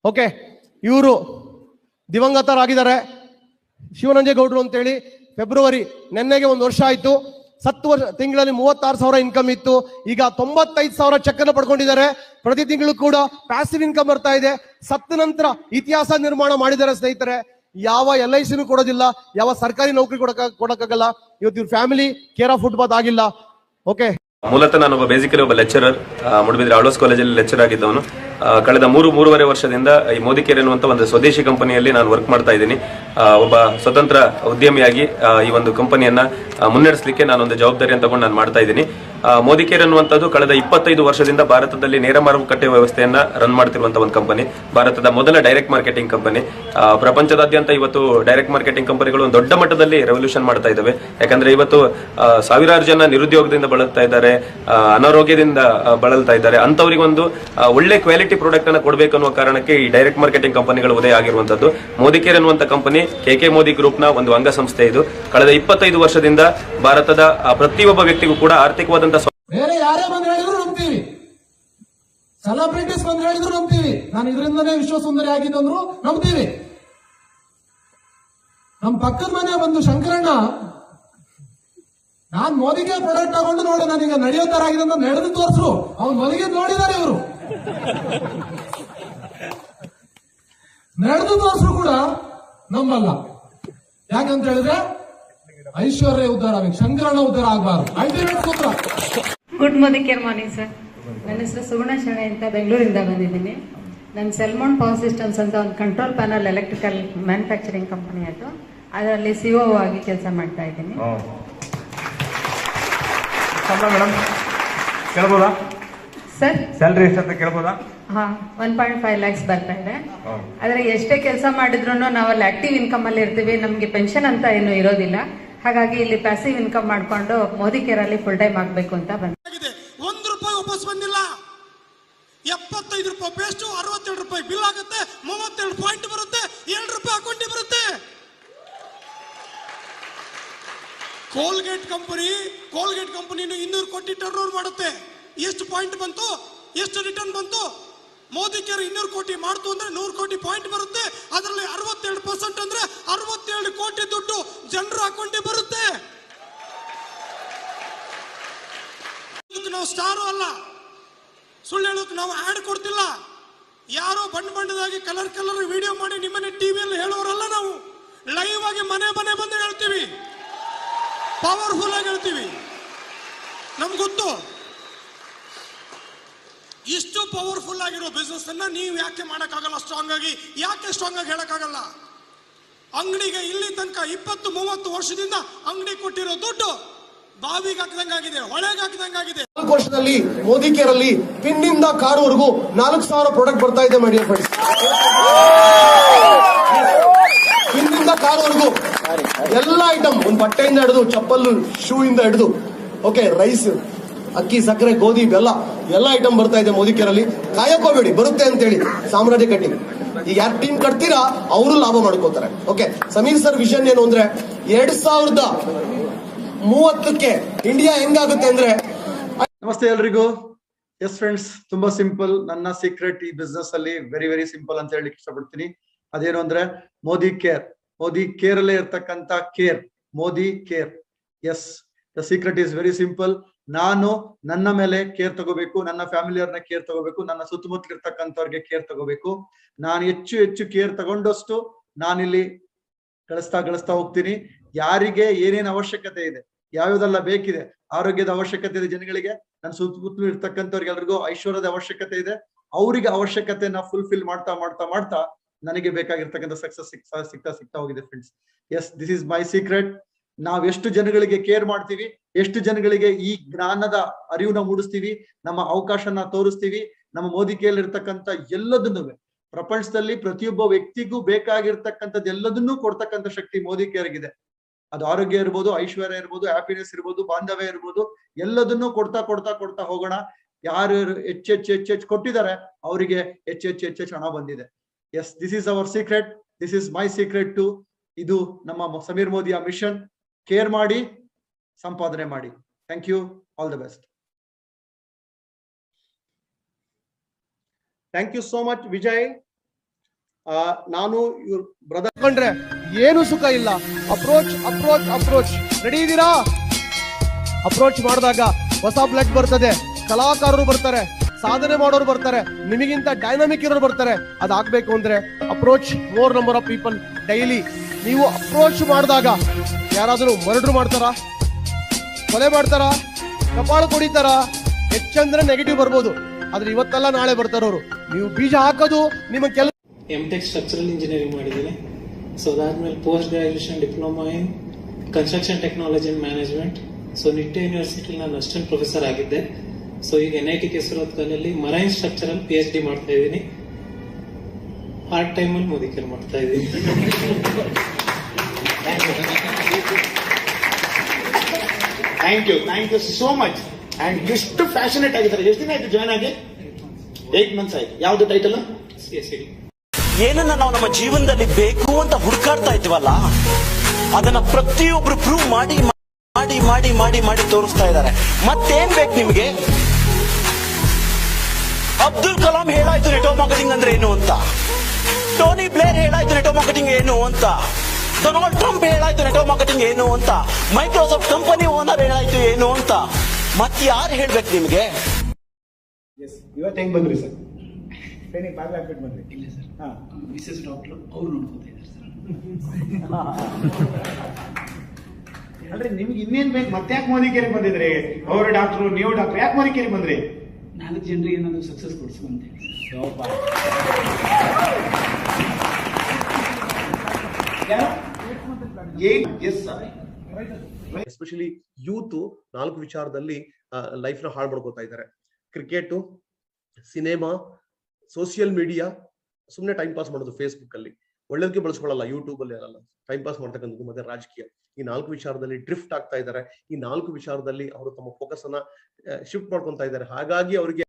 Okay, ಇವರು ದಿವಂಗತರಾಗಿದ್ದಾರೆ ಶಿವನಂಜೇಗೌಡರು ಅಂತೇಳಿ. February ನೆನ್ನೆಗೆ 1 ವರ್ಷ ಆಯ್ತು. 10 ತಿಂಗಳಲ್ಲಿ 36,000 ಇನ್ಕಮ್ ಇತ್ತು. ಈಗ 95,000 ಚೆಕ್ ಅನ್ನು ಪಡ್ಕೊಂಡಿದ್ದಾರೆ. ಪ್ರತಿ ತಿಂಗಳು ಕೂಡ ಪ್ಯಾಸಿವ್ ಇನ್ಕಮ್ ಬರ್ತಾ ಇದೆ. ಸತ್ತ ನಂತರ ಇತಿಹಾಸ ನಿರ್ಮಾಣ ಮಾಡಿದ್ದಾರೆ ಸ್ನೇಹಿತರೆ. ಯಾವ LIC ಕೊಡೋದಿಲ್ಲ, ಯಾವ ಸರ್ಕಾರಿ ನೌಕರಿ ಕೊಡಕ್ಕಾಗಲ್ಲ. ಇವತ್ತು ಇವ್ರ ಫ್ಯಾಮಿಲಿ ಕೇರ್ ಆಫ್ ಫುಟ್ಪಾತ್ ಆಗಿಲ್ಲ. ಓಕೆ, ಮೂಲತಃ ನಾನು ಬೇಸಿಕಲಿ ಒಬ್ಬ ಲೆಕ್ಚರರ್, ಮೂಡಬಿದ್ರೆ ಆಳ್ವಾಸ್ ಕಾಲೇಜಲ್ಲಿ ಲೆಕ್ಚರ್ ಆಗಿದ್ದವನು. ಕಳೆದ 3.5 ವರ್ಷದಿಂದ ಈ ಮೋದಿ ಕೇರ್ ಎನ್ನುವಂತ ಒಂದು ಸ್ವದೇಶಿ ಕಂಪನಿಯಲ್ಲಿ ನಾನು ವರ್ಕ್ ಮಾಡ್ತಾ ಇದ್ದೀನಿ. ಒಬ್ಬ ಸ್ವತಂತ್ರ ಉದ್ಯಮಿಯಾಗಿ ಈ ಒಂದು ಕಂಪನಿಯನ್ನ ಮುನ್ನಡೆಸಲಿಕ್ಕೆ ನಾನೊಂದು ಜವಾಬ್ದಾರಿಯನ್ನು ತಗೊಂಡು ನಾನು ಮಾಡ್ತಾ ಇದ್ದೀನಿ. ಮೋದಿ ಕೇರ್ ಅನ್ನುವಂಥದ್ದು ಕಳೆದ 25 ವರ್ಷದಿಂದ ಭಾರತದಲ್ಲಿ ನೇರ ಮಾರುಕಟ್ಟೆ ವ್ಯವಸ್ಥೆಯನ್ನ ರನ್ ಮಾಡ್ತಿರುವಂತಹ ಒಂದು ಕಂಪನಿ. ಭಾರತದ ಮೊದಲ ಡೈರೆಕ್ಟ್ ಮಾರ್ಕೆಟಿಂಗ್ ಕಂಪನಿ. ಪ್ರಪಂಚದಾದ್ಯಂತ ಇವತ್ತು ಡೈರೆಕ್ಟ್ ಮಾರ್ಕೆಟಿಂಗ್ ಕಂಪನಿಗಳು ಒಂದು ದೊಡ್ಡ ಮಟ್ಟದಲ್ಲಿ ರೆವಲ್ಯೂಷನ್ ಮಾಡ್ತಾ ಇದ್ದಾವೆ. ಯಾಕಂದ್ರೆ ಇವತ್ತು ಸಾವಿರಾರು ಜನ ನಿರುದ್ಯೋಗದಿಂದ ಬಳಲ್ತಾ ಇದ್ದಾರೆ, ಅನಾರೋಗ್ಯದಿಂದ ಬಳಲ್ತಾ ಇದ್ದಾರೆ. ಅಂತವರಿಗೊಂದು ಒಳ್ಳೆ ಕ್ವಾಲಿಟಿ ಪ್ರಾಡಕ್ಟ್ ಅನ್ನ ಕೊಡಬೇಕು ಅನ್ನುವ ಕಾರಣಕ್ಕೆ ಈ ಡೈರೆಕ್ಟ್ ಮಾರ್ಕೆಟಿಂಗ್ ಕಂಪನಿಗಳು ಉದಯ ಆಗಿರುವಂತದ್ದು. ಮೋದಿ ಕೇರ್ ಅನ್ನುವಂತ ಕಂಪನಿ KK ಮೋದಿ ಗ್ರೂಪ್ ನ ಒಂದು ಅಂಗಸಂಸ್ಥೆ. ಇದು ಕಳೆದ 25 ವರ್ಷದಿಂದ ಭಾರತದ ಪ್ರತಿಯೊಬ್ಬ ವ್ಯಕ್ತಿಗೂ ಕೂಡ ಆರ್ಥಿಕವಾದಂತಹ ಬೇರೆ ಯಾರೇ ಬಂದು ಹೇಳಿದ್ರು ನಂಬ್ತೀವಿ, ಸೆಲೆಬ್ರಿಟೀಸ್ ಬಂದು ಹೇಳಿದ್ರು ನಂಬ್ತೀವಿ. ನಾನು ಇದರಿಂದನೇ ವಿಶ್ವಸುಂದರಿ ಆಗಿದ್ದಂದ್ರು ನಂಬ್ತೀವಿ. ನಮ್ ಪಕ್ಕದ ಮನೆ ಬಂದು ಶಂಕರಣ್ಣ, ನಾನ್ ಮೋದಿಗೆ ಪ್ರಾಡಕ್ಟ್ ತಗೊಂಡು ನೋಡಿ ನನಗೆ ನಡೆಯೋ ತರ ಆಗಿದೆ ಅಂತ ನಡೆದು ತೋರಿಸ್ರು. ಅವ್ನು ಮೋದಿಗೆ ನೋಡಿದ್ದಾರೆ ಇವರು, ನಡೆದು ತೋರಿಸ್ರು ಕೂಡ ನಂಬಲ್ಲ. ಯಾಕಂತ ಹೇಳಿದ್ರೆ ಐಶ್ವರ್ಯ ಉದ್ಧಾರ ಆಗಬೇಕು, ಶಂಕರಣ್ಣ ಉದ್ಧಾರ ಆಗಬಾರ್ದು. ಅಲ್ಟಿಮೇಟ್ ಸೂತ್ರ. Good Modi care morning sir. ನನ್ನ ಹೆಸರು ಸುಗುಣ ಶೆಣೆ ಅಂತ ಬೆಂಗಳೂರಿಂದ ಬಂದಿದ್ದೀನಿ. ನನ್ನ ಸೆಲ್ಮೋನ್ ಪವರ್ ಸಿಸ್ಟಮ್ಸ್ ಅಂತ ಒಂದು control panel electrical manufacturing company ಅದು, ಅದರಲ್ಲಿ CO ಆಗಿ ಕೆಲಸ ಮಾಡ್ತಾ ಇದ್ದೀನಿ. Madam ಕೇಳ್ಬೋದಾ sir? ಸ್ಯಾಲರಿ ಎಷ್ಟಂತ ಕೇಳ್ಬೋದಾ? 1.5 lakhs ಬರ್ತಾ ಇದೆ. ಆದ್ರೆ ಎಷ್ಟೇ ಕೆಲಸ ಮಾಡಿದ್ರು ನಾವಲ್ಲಿ ಆಕ್ಟಿವ್ ಇನ್ಕಮ್ ಅಲ್ಲಿ ಇರ್ತೀವಿ, ನಮ್ಗೆ ಪೆನ್ಷನ್ ಅಂತ ಏನು ಇರೋದಿಲ್ಲ. ಹಾಗಾಗಿ ಇಲ್ಲಿ ಪ್ಯಾಸಿವ್ ಇನ್ಕಮ್ ಮಾಡ್ಕೊಂಡು ಮೋದಿ ಕೇರ್ ಅಲ್ಲಿ ಫುಲ್ ಟೈಮ್ ಆಗ್ಬೇಕು ಅಂತ ಬಂದ. ₹1 ವಾಪಸ್ ಬಂದಿಲ್ಲ. 75 ರೂಪಾಯಿ ಪೇಸ್ಟ್, 62 ರೂಪಾಯಿ ಬಿಲ್ ಆಗುತ್ತೆ, 32 ಪಾಯಿಂಟ್ ಬರುತ್ತೆ, ₹2 ಅಕೌಂಟಿಗೆ ಬರುತ್ತೆ. ಕೋಲ್ಗೇಟ್ ಕಂಪನಿ 200 ಕೋಟಿ ಟರ್ನ್ ಓವರ್ ಮಾಡುತ್ತೆ. ಎಷ್ಟು ಪಾಯಿಂಟ್ ಬಂತು, ಎಷ್ಟು ರಿಟರ್ನ್ ಬಂತು? ಮೋದಿ ಕೇರ್ 200 ಕೋಟಿ ಮಾಡ್ತು ಅಂದ್ರೆ 100 ಕೋಟಿ ಪಾಯಿಂಟ್ ಬರುತ್ತೆ. ಅದರಲ್ಲಿ 67% ಅಂದ್ರೆ 67 ಕೋಟಿ ದುಡ್ಡು ಜನರ ಅಕೌಂಟಿಗೆ ಬರುತ್ತೆ. ನಾವು ಸ್ಟಾರು ಅಲ್ಲ, ಸುಳ್ಳು ಹೇಳೋಕೆ ನಾವು ಆಡ್ ಕೊಡ್ತಿಲ್ಲ. ಯಾರೋ ಬಣ್ಣದಾಗಿ ಕಲರ್ ವಿಡಿಯೋ ಮಾಡಿ ನಿಮ್ಮನೆ ಟಿವಿಯಲ್ಲಿ ಹೇಳೋರಲ್ಲ. ನಾವು ಲೈವ್ ಆಗಿ ಮನೆ ಬಂದು ಹೇಳ್ತೀವಿ, ಪವರ್ಫುಲ್ ಆಗಿ ಹೇಳ್ತೀವಿ. ನಮ್ಗೆ ಗೊತ್ತು ಇಷ್ಟು ಪವರ್ಫುಲ್ ಆಗಿರೋ ಬಿಸ್ನೆಸ್ ಅನ್ನ ನೀವು ಯಾಕೆ ಮಾಡಕ್ಕಾಗಲ್ಲ? ಸ್ಟ್ರಾಂಗ್ ಆಗಿ ಹೇಳಕ್ಕಾಗಲ್ಲ? ಅಂಗಡಿಗೆ ಇಲ್ಲಿ ತನಕ 20-30 ವರ್ಷದಿಂದ ಅಂಗಡಿ ಕೊಟ್ಟಿರೋ ದುಡ್ಡು ಬಾವಿಗೆ ಹಾಕಿದಂಗಾಗಿದೆ, ಹೊಳೆಗೆ ಹಾಕಿದಂಗಾಗಿದೆ. 4 ವರ್ಷದಲ್ಲಿ ಮೋದಿ ಕೇರ್ ಅಲ್ಲಿ ಪಿನ್ನಿಂದ ಕಾರುವರೆಗೂ 4,000 ಪ್ರಾಡಕ್ಟ್ ಬರ್ತಾ ಇದೆ. ಮಾಡಿ ಪಿನ್ನಿಂದ ಕಾರುವರೆಗೂ ಎಲ್ಲ ಐಟಮ್, ಒಂದು ಬಟ್ಟೆಯಿಂದ ಹಿಡಿದು ಚಪ್ಪಲ್, ಶೂ ಇಂದ ಹಿಡಿದು, ಓಕೆ, ರೈಸ್, ಅಕ್ಕಿ, ಸಕ್ಕರೆ, ಗೋಧಿ, ಬೆಲ್ಲ ಎಲ್ಲ ಐಟಮ್ ಬರ್ತಾ ಇದೆ ಮೋದಿ ಕೇರ್ ಅಲ್ಲಿ. ಕಾಯಕೋಬೇಡಿ, ಬರುತ್ತೆ ಅಂತೇಳಿ ಸಾಮ್ರಾಜ್ಯ ಕಟ್ಟಿ. ಈಗ ಯಾರು ಟೀಮ್ ಕಟ್ತೀರಾ ಅವರು ಲಾಭ ಮಾಡ್ಕೋತಾರೆ. ಓಕೆ, ಸಮೀರ್ ಸರ್ ವಿಷನ್ ಏನು ಅಂದ್ರೆ 2030ಕ್ಕೆ ಇಂಡಿಯಾ ಹೆಂಗಾಗುತ್ತೆ ಅಂದ್ರೆ. ನಮಸ್ತೆ ಎಲ್ರಿಗೂ. ಎಸ್ ಫ್ರೆಂಡ್ಸ್, ತುಂಬಾ ಸಿಂಪಲ್. ನನ್ನ ಸೀಕ್ರೆಟ್ ಈ ಬಿಸ್ನೆಸ್ ಅಲ್ಲಿ ವೆರಿ ಸಿಂಪಲ್ ಅಂತ ಹೇಳಲಿಕ್ಕೆ ಇಷ್ಟಪಡ್ತೀನಿ. ಅದೇನು ಅಂದ್ರೆ ಮೋದಿ ಕೇರ್ ಅಲ್ಲೇ ಇರ್ತಕ್ಕಂತ care, Modi care. Yes, the secret is very simple. ನಾನು ನನ್ನ ಮೇಲೆ ಕೇರ್ ತಗೋಬೇಕು, ನನ್ನ ಫ್ಯಾಮಿಲಿಯವ್ರನ್ನ ಕೇರ್ ತಗೋಬೇಕು, ನನ್ನ ಸುತ್ತಮುತ್ತಲ ಇರ್ತಕ್ಕಂಥವ್ರಿಗೆ ಕೇರ್ ತಗೋಬೇಕು. ನಾನು ಹೆಚ್ಚು ಕೇರ್ ತಗೊಂಡಷ್ಟು ನಾನಿಲ್ಲಿ ಗಳಿಸ್ತಾ ಹೋಗ್ತೀನಿ. ಯಾರಿಗೆ ಏನೇನು ಅವಶ್ಯಕತೆ ಇದೆ, ಯಾವ್ಯಾವ್ದೆಲ್ಲ ಬೇಕಿದೆ, ಆರೋಗ್ಯದ ಅವಶ್ಯಕತೆ ಇದೆ ಜನಗಳಿಗೆ, ನನ್ನ ಸುತ್ತಮುತ್ತಲು ಇರ್ತಕ್ಕಂಥವ್ರಿಗೆ ಎಲ್ರಿಗೂ ಐಶ್ವರ್ಯದ ಅವಶ್ಯಕತೆ ಇದೆ. ಅವರಿಗೆ ಅವಶ್ಯಕತೆನ ಫುಲ್ಫಿಲ್ ಮಾಡ್ತಾ ನನಗೆ ಬೇಕಾಗಿರ್ತಕ್ಕಂಥ ಸಕ್ಸಸ್ ಸಿಗ್ತಾ ಹೋಗಿದೆ friends. Yes, this is my secret. ನಾವ್ ಎಷ್ಟು ಜನಗಳಿಗೆ ಕೇರ್ ಮಾಡ್ತೀವಿ, ಎಷ್ಟು ಜನಗಳಿಗೆ ಈ ಜ್ಞಾನದ ಅರಿವನ್ನ ಮೂಡಿಸ್ತೀವಿ, ನಮ್ಮ ಅವಕಾಶನ ತೋರಿಸ್ತೀವಿ, ನಮ್ಮ ಮೋದಿ ಕೇರ್ ಇರ್ತಕ್ಕಂಥ ಎಲ್ಲದನ್ನೂ ಪ್ರಪಂಚದಲ್ಲಿ ಪ್ರತಿಯೊಬ್ಬ ವ್ಯಕ್ತಿಗೂ ಬೇಕಾಗಿರ್ತಕ್ಕಂಥದ್ದು ಎಲ್ಲದನ್ನೂ ಕೊಡ್ತಕ್ಕಂಥ ಶಕ್ತಿ ಮೋದಿ ಕೇರ್ಗಿದೆ. ಅದು ಆರೋಗ್ಯ ಇರ್ಬೋದು, ಐಶ್ವರ್ಯ ಇರ್ಬೋದು, ಹ್ಯಾಪಿನೆಸ್ ಇರ್ಬೋದು, ಬಾಂಧವ್ಯ ಇರ್ಬೋದು, ಎಲ್ಲದನ್ನೂ ಕೊಡ್ತಾ ಹೋಗೋಣ. ಯಾರು ಹೆಚ್ಚು ಕೊಟ್ಟಿದ್ದಾರೆ ಅವರಿಗೆ ಹೆಚ್ಚು ಹಣ ಬಂದಿದೆ. Yes, this is our secret, this is my secret too. ಇದು ನಮ್ಮ ಸಮೀರ್ ಮೋದಿಯ ಮಿಷನ್. ಕೇರ್ ಮಾಡಿ, ಸಂಪಾದನೆ ಮಾಡಿ. Thank you, all the best. Thank you so much Vijay. ನಾನು ಇವ್ರ ಬ್ರದರ್ ಕಂಡ್ರೆ ಏನು ಸುಖ ಇಲ್ಲ. Approach approach approach. ರೆಡಿ ಇದ್ದೀರಾ? ಅಪ್ರೋಚ್ ಮಾಡಿದಾಗ ಹೊಸ ಬ್ಲಡ್ ಬರ್ತದೆ, ಕಲಾಕಾರರು ಬರ್ತಾರೆ, ಸಾಧನೆ ಮಾಡೋರು ಬರ್ತಾರೆ, ನಿಮಗಿಂತ ಡೈನಾಮಿಕ್ ಇರೋರು ಬರ್ತಾರೆ. ಅದಾಗಬೇಕು ಅಂದ್ರೆ approach more number of people daily. ನೀವು ಅಪ್ರೋಚ್ ಮಾಡಿದಾಗ ಯಾರಾದರೂ ಮರ್ಡರ್ ಮಾಡ್ತಾರಾ, ಕೊಲೆ ಮಾಡ್ತಾರಾ, ಕಪಾಳು ಕೊಡಿತಾರಾ? ಹೆಚ್ಚಂದ್ರೆ ನೆಗೆಟಿವ್ ಬರ್ಬೋದು, ಆದ್ರೆ ಇವತ್ತಲ್ಲ ನಾಳೆ ಬರ್ತಾರವ್ರು. ನೀವು ಬೀಜ ಹಾಕೋದು ನಿಮ್ಮ ಕೆಲಸ. ಎಮ್.ಟೆಕ್ ಸ್ಟ್ರಕ್ಚರಲ್ ಇಂಜಿನಿಯರಿಂಗ್ ಮಾಡಿದ್ದೀನಿ. ಸೊ ಅದಾದ್ಮೇಲೆ post graduation diploma in construction technology and management. So Nitte university ನಾನು ಅಸಿಸ್ಟೆಂಟ್ ಪ್ರೊಫೆಸರ್ ಆಗಿದ್ದೆ. ಸೊ ಈಗ NIT ಕೆಸರತ್ ಕಾಲಲ್ಲಿ ಮರೈನ್ ಸ್ಟ್ರಕ್ಚರಲ್ PhD ಮಾಡ್ತಾ ಇದ್ದೀನಿ. ಪಾರ್ಟ್ ಟೈಮ್ ಅಲ್ಲಿ ಮೋದಿ ಕೇರ್ ಮಾಡ್ತಾ ಇದ್ದೀನಿ. Thank you so much. And ಎಷ್ಟು ಫ್ಯಾಷನೇಟ್ ಆಗಿದ್ದಾರೆ. ಎಷ್ಟು ದಿನ ಆಯ್ತು ಜಾಯ್ನ್ ಆಗಿ? 8 months ಆಯ್ತು. ಯಾವ್ದು ಟೈಟಲ್? CSED. ಏನನ್ನ ನಾವು ನಮ್ಮ ಜೀವನದಲ್ಲಿ ಬೇಕು ಅಂತ ಹುಡುಕಾಡ್ತಾ ಇದ್ದೀವಲ್ಲ, ಅದನ್ನ ಪ್ರತಿಯೊಬ್ರು ಪ್ರೂವ್ ಮಾಡಿ ಮಾಡಿ ಮಾಡಿ ಮಾಡಿ ಮಾಡಿ ತೋರಿಸ್ತಾ ಇದ್ದಾರೆ. ಮತ್ತೇನ್ ಬೇಕು ನಿಮ್ಗೆ? ಅಬ್ದುಲ್ ಕಲಾಂ ಹೇಳಾಯ್ತು ನೆಟ್ವರ್ಕ್ ಮಾರ್ಕೆಟಿಂಗ್ ಅಂದ್ರೆ ಏನು ಅಂತ, ಟೋನಿ ಬ್ಲೇರ್ ಹೇಳಾಯ್ತು ನೆಟ್ವರ್ಕ್ ಮಾರ್ಕೆಟಿಂಗ್ ಏನು ಅಂತ, ಡೊನಾಲ್ಡ್ ಟ್ರಂಪ್ ಹೇಳಾಯ್ತು ನೆಟ್ವರ್ಕ್ ಮಾರ್ಕೆಟಿಂಗ್ ಏನು ಅಂತ, ಮೈಕ್ರೋಸಾಫ್ಟ್ ಕಂಪನಿ ಓನರ್ ಹೇಳಾಯ್ತು ಏನು ಅಂತ. ಮತ್ ಯಾರು ಹೇಳ್ಬೇಕು ನಿಮ್ಗೆ? ಇವತ್ತು ಹೆಂಗ್ ಬಂದ್ರಿ ಸರ್? ಟ್ರೈನಿಂಗ್ ಬಾಗಿಲು ಹಾಕ್ಬಿಟ್ಟು ಬಂದ್ರಿ? ಇಲ್ಲ ಸರ್, ಮಿಸಸ್ ಡಾಕ್ಟರ್ ಅವ್ರು ನೋಡ್ಕೊತಾ ಇದ್ದಾರೆ ಸರ್. ಅಲ್ರಿ ನಿಮ್ಗೆ ಇನ್ನೇನ್ ಬೇಕು? ಮತ್ತೆ ಯಾಕೆ ಮೋದಿ ಕೇರಿ ಬಂದಿದ್ರಿ? ಅವರು ಡಾಕ್ಟ್ರು, ನೀವು ಡಾಕ್ಟರ್, ಯಾಕೆ ಮೋದಿ ಕೇರಿ ಬಂದ್ರಿ? 4 ಜನರಿಗೆ ಏನಾದ್ರು ಸಕ್ಸಸ್ ಕೊಡಿಸುವಂತೆ. ಎಸ್ಪೆಷಲಿ ಯೂತ್ 4 ವಿಚಾರದಲ್ಲಿ ಲೈಫ್ ನ ಹಾಳು ಮಾಡ್ಕೋತಾ ಇದ್ದಾರೆ. ಕ್ರಿಕೆಟ್, ಸಿನಿಮಾ, ಸೋಷಿಯಲ್ ಮೀಡಿಯಾ, ಸುಮ್ನೆ ಟೈಮ್ ಪಾಸ್ ಮಾಡೋದು ಫೇಸ್ಬುಕ್ ಅಲ್ಲಿ, ಒಳ್ಳೇದಕ್ಕೆ ಬಳಸ್ಕೊಳ್ಳಲ್ಲ, ಯೂಟ್ಯೂಬ್ ಅಲ್ಲಿ ಅಲ್ಲ, ಟೈಮ್ ಪಾಸ್ ಮಾಡ್ತಕ್ಕಂಥದ್ದು, ಮತ್ತೆ ರಾಜಕೀಯ. ಈ 4 ವಿಚಾರದಲ್ಲಿ ಡ್ರಿಫ್ಟ್ ಆಗ್ತಾ ಇದ್ದಾರೆ. ಈ 4 ವಿಚಾರದಲ್ಲಿ ಅವರು ತಮ್ಮ ಫೋಕಸ್ ಅನ್ನ ಶಿಫ್ಟ್ ಮಾಡ್ಕೊಂತಾ ಇದ್ದಾರೆ. ಹಾಗಾಗಿ ಅವರಿಗೆ